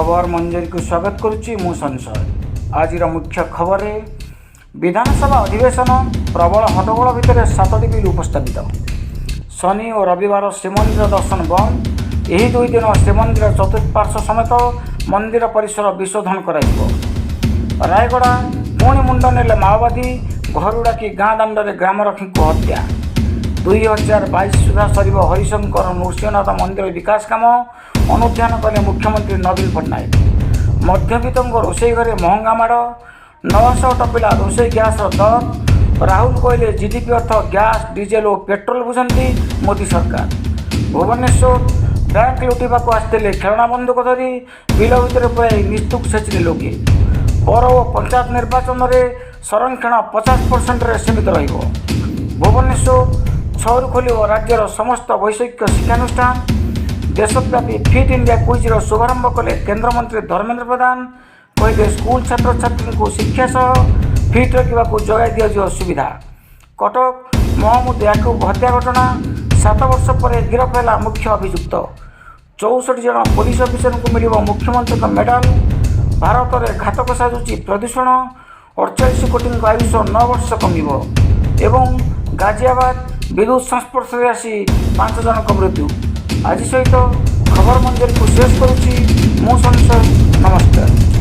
खबर मंजरी को स्वागत करुच्ची मु संशय। आज मुख्य खबर विधानसभा अधिवेशन प्रबल हट्टगोल भितर 7टी बिल उपस्थापित। शनि और रविवार श्रीमंदिर दर्शन बंद। यही 2 दिन श्रीमंदिर चतुष्पार्श्व समेत मंदिर परिसर विशोधन कर रायगड़ा पुणी मुंड नेले माओवादी घर डाकी गाँ दाण्ड ग्रामरक्षी को हत्या। 2022 सुधा सर हरिशंकर नृसिंहनाथ मंदिर विकास काम अनुध्यान कले मुख्यमंत्री नवीन पट्टनायक। मध्यवित्त रोषे घरे महंगा माड़ 900 टपिला रोषे गैस दर। राहुल कहले जीडीपी अर्थ गैस डीजेल और पेट्रोल बुझंती मोदी सरकार। भुवनेश्वर बैंक लुटिबा को आसते खेलना बंदूक धरी बिल भितर पुराई निस्तुक सेचले लोके। पौर और पंचायत निर्वाचन में संरक्षण 50% सीमित रहिबो। भुवनेश्वर 6 खोल राज्यर समस्त वैषयिक शिक्षानुष्ठान। देशव्यापी फिट इंडिया क्विजर शुभारंभ कले केन्द्रमंत्री धर्मेन्द्र प्रधान। कहले स्कूल छात्र छात्री को शिक्षा सह फिट रखा जगाई दिया सुविधा। कटक महमूद याकूब हत्या घटना 7 वर्ष पर गिरफ है मुख्य अभियुक्त। 64 जन पुलिस अफिसर को मिल मुख्यमंत्री मेडल। भारत में घातक साजुची प्रदूषण। 48 कोटी आयुष 9 वर्ष कम एवं गाजियाबाद विद्युत संस्पर्श में आसी 5 जन मृत्यु। आज सहित खबर मंजरी को शेष करुच्ची मु संशय। नमस्कार।